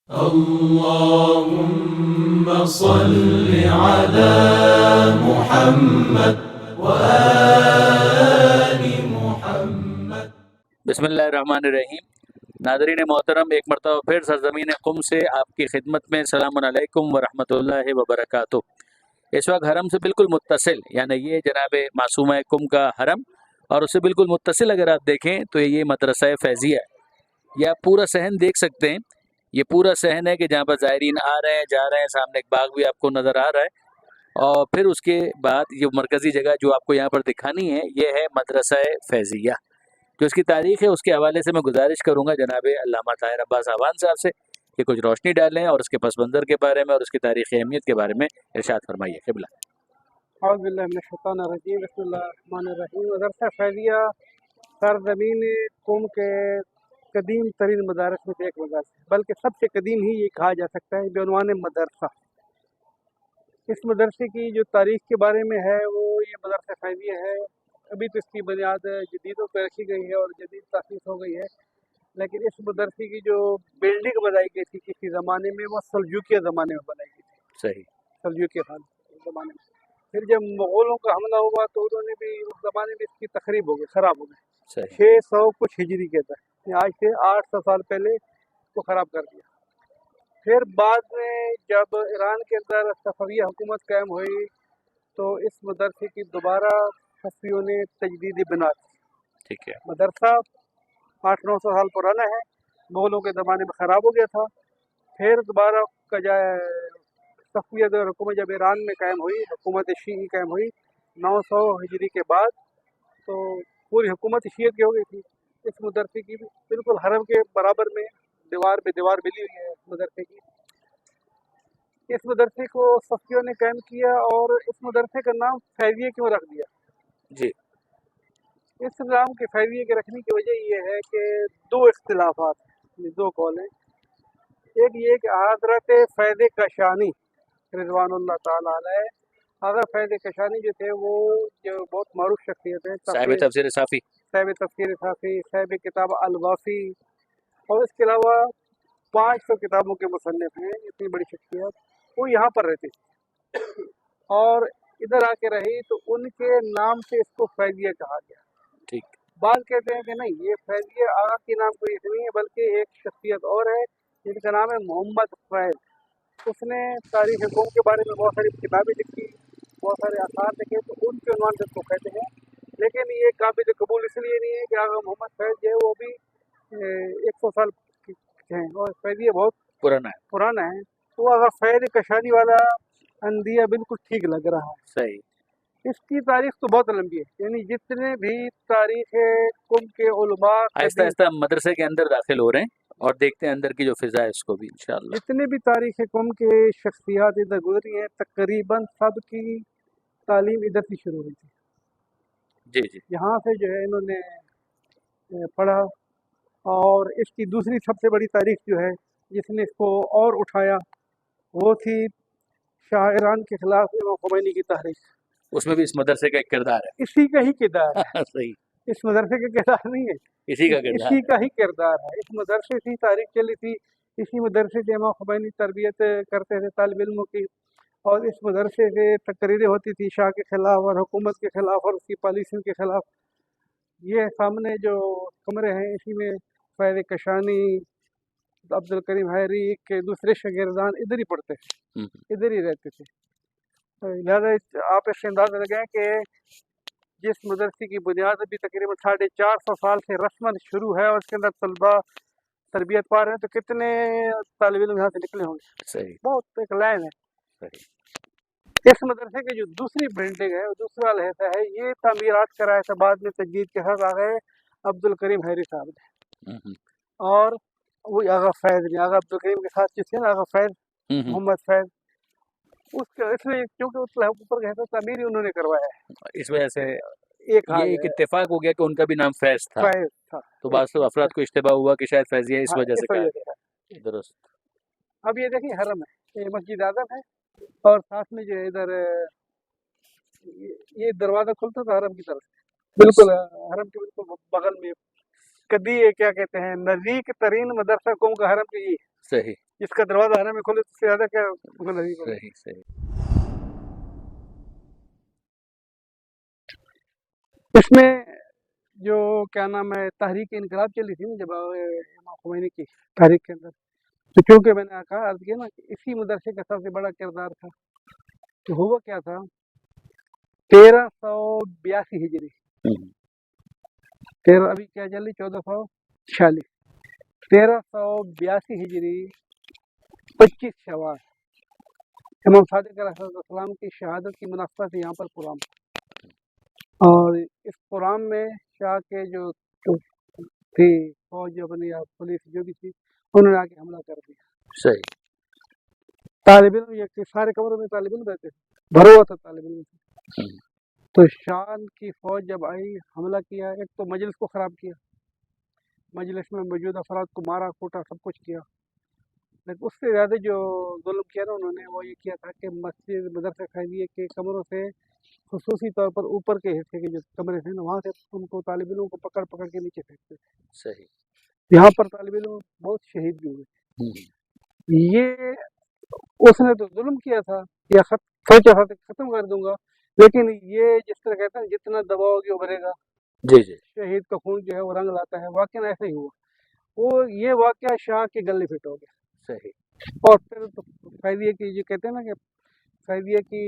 اللهم صل على محمد وآل محمد۔ بسم اللہ الرحمن الرحیم۔ ناظرین محترم، ایک مرتبہ پھر سرزمین قم سے آپ کی خدمت میں السلام علیکم ورحمۃ اللہ وبرکاتہ۔ اس وقت حرم سے بالکل متصل، یعنی یہ جناب معصومہ قم کا حرم، اور اس سے بالکل متصل اگر آپ دیکھیں تو یہ مدرسہ فیضیہ ہے۔ یہ آپ پورا صحن دیکھ سکتے ہیں، یہ پورا صحن ہے کہ جہاں پر زائرین آ رہے ہیں جا رہے ہیں، سامنے ایک باغ بھی آپ کو نظر آ رہا ہے، اور پھر اس کے بعد یہ مرکزی جگہ جو آپ کو یہاں پر دکھانی ہے یہ ہے مدرسہ فیضیہ۔ جو اس کی تاریخ ہے اس کے حوالے سے میں گزارش کروں گا جناب علامہ طاہر عباس اعوان صاحب سے کہ کچھ روشنی ڈالیں اور اس کے پس منظر کے بارے میں اور اس کی تاریخی اہمیت کے بارے میں ارشاد فرمائیے۔ قبلہ۔ اعوذ باللہ من الشیطان الرجیم، بسم اللہ الرحمن الرحیم۔ مدرسہ فیضیہ سرزمین قم کے قدیم ترین مدارس میں سے ایک مدرسہ ہے، بلکہ سب سے قدیم ہی یہ کہا جا سکتا ہے بعنوان مدرسہ۔ اس مدرسے کی جو تاریخ کے بارے میں ہے وہ یہ مدرسہ فیضیہ ہے، ابھی تو اس کی بنیاد جدیدوں پہ رکھی گئی ہے اور جدید تاسیس ہو گئی ہے، لیکن اس مدرسے کی جو بلڈنگ بنائی گئی تھی کسی زمانے میں وہ سلجوکیہ زمانے میں بنائی گئی تھی، صحیح۔ سلجوکیہ زمانے میں۔ پھر جب مغولوں کا حملہ ہوا تو انہوں نے بھی اس زمانے میں اس کی تخریب ہو گئی، خراب ہو گئی، 600 کچھ ہجری کے تحت، آج سے 800 سال پہلے کو خراب کر دیا۔ پھر بعد میں جب ایران کے اندر صفویہ حکومت قائم ہوئی تو اس مدرسے کی دوبارہ صفویوں نے تجدید بنا دی۔ ٹھیک ہے۔ مدرسہ 800-900 سال پرانا ہے، مغلوں کے زمانے میں خراب ہو گیا تھا، پھر دوبارہ صفویہ حکومت جب ایران میں قائم ہوئی، حکومت شیعی قائم ہوئی 900 ہجری کے بعد، تو پوری حکومت شیعت کی ہو گئی تھی۔ اس مدرسے کی بالکل حرم کے برابر میں دیوار بے دیوار ملی ہوئی ہے مدرسے کی۔ اس مدرسے کو صفویوں نے قائم کیا، اور اس مدرسے کا نام فیضیہ کیوں رکھ دیا؟ جی۔ اس نام کے فیضیہ کے رکھنے کی وجہ یہ ہے کہ دو اختلافات ہیں، دو قول ہیں۔ ایک یہ کہ حضرت فیض کشانی رضوان اللہ تعالیٰ علیہ، اگر فیض کشانی جو تھے وہ جو بہت معروف شخصیت ہے، صاحب تفسیر صافی، صاحب تفسیر صافی، صاحب کتاب الوافی، اور اس کے علاوہ 500 کتابوں کے مصنف ہیں، اتنی بڑی شخصیت، وہ یہاں پر رہتے تھے اور ادھر آ کے رہی تو ان کے نام سے اس کو فیضیہ کہا گیا۔ ٹھیک۔ بعض کہتے ہیں کہ نہیں، یہ فیضیہ آغا کی نام کوئی نہیں ہے بلکہ ایک شخصیت اور ہے جن کا نام ہے محمد فیض۔ اس نے تاریخ قوم کے بارے میں بہت ساری کتابیں لکھی، بہت سارے آثار لکھے، تو ان کے عنوان سے اس کو کہتے ہیں، لیکن یہ قابل قبول اس لیے نہیں ہے کہ آغا محمد فیض جو ہے وہ بھی 100 سال ہیں اور فیضیہ بہت پرانا ہے، تو اگر فیض کشانی والا اندیہ بالکل ٹھیک لگ رہا ہے۔ صحیح۔ اس کی تاریخ تو بہت لمبی ہے، یعنی جتنے بھی تاریخ قم کے علماء آہستہ آہستہ مدرسے کے اندر داخل ہو رہے ہیں اور دیکھتے ہیں اندر کی جو فضا ہے اس کو بھی انشاءاللہ۔ جتنے بھی تاریخ قم کے شخصیات ادھر گزری ہیں تقریباً سب کی تعلیم ادھر سے شروع ہوئی تھی۔ جی جی۔ یہاں سے جو ہے انہوں نے پڑھا، اور اس کی دوسری سب سے بڑی تاریخ جو ہے جس نے اس کو اور اٹھایا وہ تھی شاہ ایران کے خلاف امام خمینی کی تحریک۔ اس میں بھی اس مدرسے کا ایک کردار ہے۔ اسی کا ہی کردار ہے۔ صحیح۔ اس مدرسے کا کردار نہیں ہے، اسی کا کردار، اسی کا ہی کردار ہے۔ اس مدرسے سے تاریخ چلی تھی، اسی مدرسے سے امام خمینی تربیت کرتے تھے طالب علموں کی، اور اس مدرسے سے تقریریں ہوتی تھی شاہ کے خلاف اور حکومت کے خلاف اور اس کی پالیسیوں کے خلاف۔ یہ سامنے جو کمرے ہیں اسی میں فیض کشانی، عبد الکریم حیری کے دوسرے شاگردان ادھر ہی پڑھتے تھے، ادھر ہی رہتے تھے۔ لہٰذا آپ اس سے اندازہ لگائیں کہ جس مدرسے کی بنیاد ابھی تقریباً 450 سال سے رسماً شروع ہے اور اس کے اندر طلبہ تربیت پا رہے ہیں، تو کتنے طالب علم یہاں سے نکلے ہوں گے؟ صحیح، بہت ایک لائن ہے۔ صحیح۔ اس مدرسے کی جو دوسری بلڈنگ ہے، دوسرا لہجہ ہے، یہ تعمیرات کرائے تھے بعد میں تجدید کے ساتھ آ گئے عبد الکریم حیری صاحب نے، اور وہ آغا فیض نے، آغا عبد الکریم کے ساتھ جس آغا فیض محمد فیض، اس لیے کیونکہ اوپر کہتا تعمیر ہی انہوں نے کروایا ہے، اس وجہ سے ایک اتفاق ہو گیا کہ ان کا بھی نام فیض تھا، تو بعض افراد کو اشتباہ ہوا کہ شاید فیضیہ اس وجہ سے کہا گیا۔ درست۔ اب یہ دیکھیں حرم ہے، یہ مسجد اعظم ہے، اور ساتھ میں جو ہے ادھر یہ دروازہ کھلتا تھا حرم کی طرف، بالکل حرم کے بالکل بغل میں कदी क्या कहते हैं नज़दीक तरीन मदरसा कौम का हरम की, सही जिसका दरवाजा हरम में खोले तो उससे ज़्यादा क्या नज़दीक होगा। सही सही। इसमें जो क्या नाम है तहरीक इनकलाब चली थी ना, जब इमाम खुमैनी की तहरीक के अंदर, तो चूंकि मैंने कहा अर्ज किया ना कि इसी मदरसे का सबसे बड़ा किरदार था। तो हुआ क्या था, 1382 हिजरी, 13 अभी क्या चल रही 1446, 1382 हिजरी 25 शवाल इमाम सादिक अलैहिस्सलाम की शहादत की मुनासबत से यहाँ पर प्रोग्राम, और इस प्रोग्राम में शाह के जो थी फौज अपनी या पुलिस जो भी थी, उन्होंने आके हमला कर दिया। सही। तालिब इल्म ये सारे कमरों में तालिब इल्म रहते थे, भरा हुआ था तालिब इल्म से। तो शाह की फौज जब आई, हमला किया, एक तो मजलिस को ख़राब किया, मजलिस में मौजूद अफराद को मारा कूटा सब कुछ किया, लेकिन उससे ज़्यादा जो जुल्म किया ना उन्होंने वो ये किया था कि मस्जिद मदरसा खैरिया के कमरों से खुसूसी तौर पर ऊपर के हिस्से के जो कमरे थे ना, वहाँ से उनको तालिब इल्मों को पकड़ पकड़ के नीचे फेंकते थे। सही। यहाँ पर तालिब इल्म बहुत शहीद भी हुए। ये उसने तो जुल्म किया था, या सोचा था खत्म कर दूंगा, लेकिन ये जिस तरह कहते हैं जितना दबाओगे उभरेगा, जी जी। शहीद का खून जो है वो रंग लाता है, वाकई ऐसा ही हुआ। वो ये वाकया शाह के गले फिट हो गया। सही। और फिर तो खैरिया की जो कहते हैं ना कि खैरिया की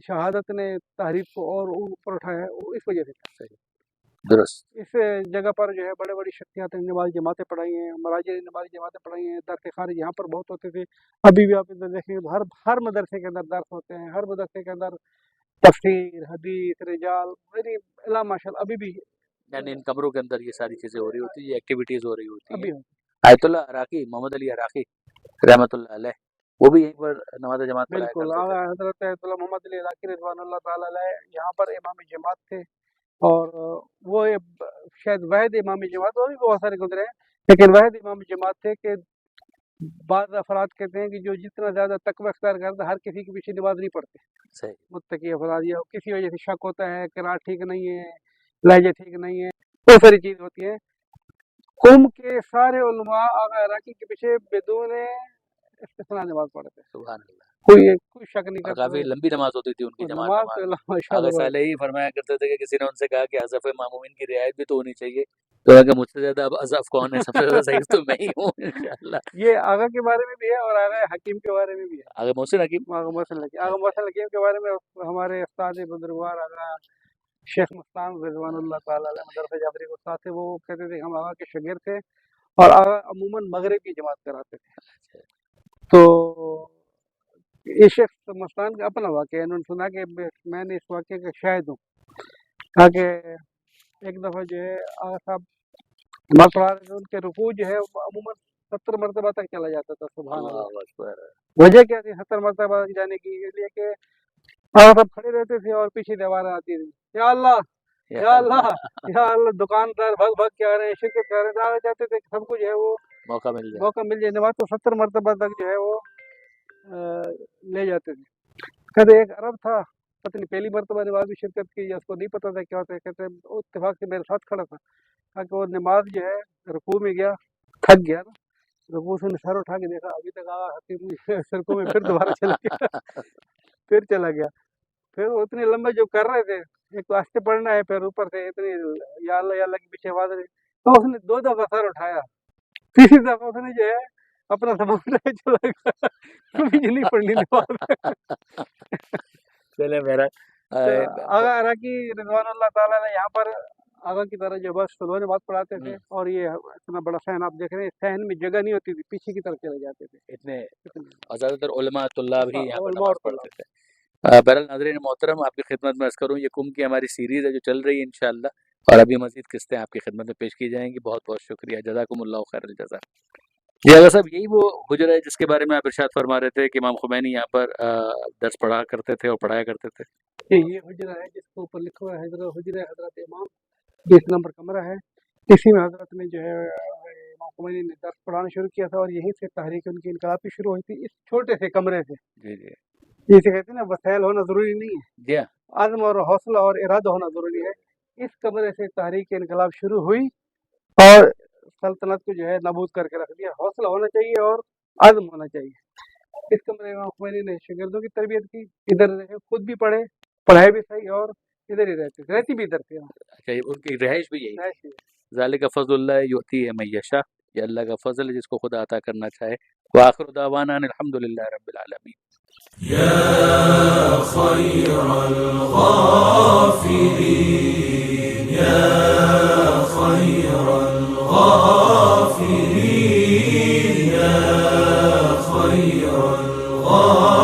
शहादत ने तहरीक को और ऊपर उठाया, वो इस वजह से था। सही दुरुस्त। इस जगह पर जो है बड़े बड़ी शख्सियात ने नमाज जमातें पढ़ाई हैं, मराजे ने नमाज जमातें पढ़ाई हैं, दरस खारिज यहाँ पर बहुत होते थे। अभी भी आप इधर देखेंगे तो हर मदरसे के अंदर दर्स होते हैं, हर मदरसे के अंदर तफसीर हदीस रिजाल मेरी अल्लाह माशाल्लाह अभी भी यानी इन कमरों के अंदर ये सारी चीजें हो रही होती है, ये एक्टिविटीज हो रही होती अभी है। आयतुल्लाह अराकी मोहम्मद अली अराकी रहमतुल्लाह अलैह वो भी यहीं पर नमाज जमात पढ़ाया बिल्कुल करते थे। हजरत आयतुल्लाह मोहम्मद अली इराकी रिज़वानुल्लाह ताला अलैह यहाँ पर इमाम जमात थे, और वो शायद वाहिद इमाम जमात, वो भी बहुत सारे गुजरे हैं, लेकिन वाहिद इमाम जमात थे कि बाद अफराद कहते हैं कि जो जितना ज़्यादा तकवा अख्तियार करता है हर किसी के पीछे नमाज नहीं पढ़ते। सही। मुत्तकी अफराद या किसी वजह से शक होता है, किरात ठीक नहीं है, लहजे ठीक नहीं है, बहुत सारी चीज़ होती है। कुम के सारे उलमा आगा इराकी के पीछे बिदून इस्तिस्ना नमाज पढ़ते हैं, सुभान अल्लाह। कोई शक नहीं और करता। काफी लंबी नमाज होती थी उनकी जमात नमाज नमाज। तो अल्लाह आगे माशाल्लाह साले ही फरमाया करते थे कि किसी ने उनसे कहा कि हज़फ मामूमिन की रियायत भी तो होनी चाहिए, तो अगर मुझसे ज्यादा अब अज़फ कौन है, सबसे ज्यादा सही तो मैं ही हूँ इंशाअल्लाह। ये आगा के बारे में भी है और आगा हकीम के बारे में भी है। आगे मोहसिन हकीम। आगा मोहसिन हकीम के बारे में हमारे उस्ताद बुजुर्गवार आगा शेख मस्तान रिज़वानुल्लाह ताला अलैह मदरसा जाफरी के उस्ताद थे, वो कहते थे हम आगा के शागिर्द थे और आगा अमूमन मगरिब की जमात कराते थे। तो ये शेख मस्तान का अपना वाक़या है, उन्होंने सुना कि मैंने इस वाक़े का शाहिद हूँ। कहा कि एक दफ़ा जो है आगा साहब नमाज पढ़ा रहे थे, उनके रुकू जो है अमूमन 70 मरतबा तक चला जाता था। सुभान अल्लाह। अल्लाहु अकबर। वजह क्या थी 70 मरतबा जाने की? इसलिए कि आगा साहब खड़े रहते थे और पीछे दीवारें आती थी, या अल्लाह या अल्लाह या अल्लाह, दुकानदार भग भग के आ रहे हैं, शिरकत कर रहे हैं, आगे चाहते थे कि सबको जो है वो मौका मिल जाए। नमाज तो 70 मरतबा तक जो है वो ले जाते थे। कहते एक अरब था, पता नहीं पहली मरतबा नमाज में शिरकत की या उसको नहीं पता था क्या होता है, कहते वो इत्तेफाक से मेरे साथ खड़ा था। कहा कि वो नमाज जो है रुकू में गया, थक गया ना, रुकू से सर उठा के देखा अभी तक आगा हकीम रुकू में, फिर दोबारा चला गया फिर चला गया। फिर वो इतने लंबे जो कर रहे थे, एक तो आस्ते पढ़ना है, फिर ऊपर से इतनी या अल्लाह की पीछे आवाज रही, तो उसने 2 दफा सर उठाया, तीसरी दफा उसने जो है अपना सामान उठा के चला गया मुझे नहीं पढ़नी नमाज। चले मेरा आगा इराकी रिज़वानुल्लाह ताला अलैह यहाँ पर आगा की तरह जो बस सुबह नमाज पढ़ाते थे, और ये इतना बड़ा सहन आप देख रहे हैं, सहन में जगह नहीं होती थी, पीछे की तरफ चले जाते थे इतने, और ज्यादातर उलमा तुल्लाब ही यहाँ पर उलमा नमाज और पढ़ते थे। बहरहाल नाज़रीन मोहतरम, आपकी खिदमत में अर्ज़ करूँ, ये कुम की हमारी सीरीज़ है जो चल रही है इंशाअल्लाह, और अभी मज़ीद किस्तें आपकी खिदमत में पेश की जाएंगी। बहुत बहुत शुक्रिया, जज़ाकुमुल्लाहु खैरल जज़ा। जी आगा साहब, यही वो हुजरा है जिसके बारे में आप इरशाद फरमा रहे थे कि इमाम खुमैनी यहाँ पर दर्स पढ़ा करते थे और पढ़ाया करते थे। ये हुजरा है जिसके ऊपर लिखा हुआ है हुजरा हजरत इमाम, 20 नंबर कमरा है। इसी में हजरत ने जो है इमाम खुमैनी ने दर्स पढ़ाना शुरू किया था, और यहीं से तहरीक उनकी इनकलाब की शुरू हुई थी, इस छोटे से कमरे से। जी जी। जिसे कहते हैं ना वसाइल होना जरूरी नहीं है, जी हाँ। आज़म और हौसला और इरादा होना जरूरी है। اس कमरे से तहरीक इंकलाब शुरू हुई और सल्तनत को जो है नाबूद करके रख दिया। हौसला होना चाहिए और आज़म होना चाहिए। इस कमरे में खुमैनी ने शागिर्दों की तरबियत की, इधर रहे, खुद भी पढ़े, पढ़ाए भी सही और इधर ही रहती भी इधर थे। अच्छा, उनकी रिहाइश भी यही है। रहायश भी। ज़ालिका फ़ज़्लुल्लाह युअतीहि मन यशा, ये अल्लाह का फजल है जिसको खुदा अता करना चाहे। व आखिरु दावाना अनिल हम्दुलिल्लाहि रब्बिल आलमीन। يا خير الغافرين يا خير الغافرين يا خير الغافرين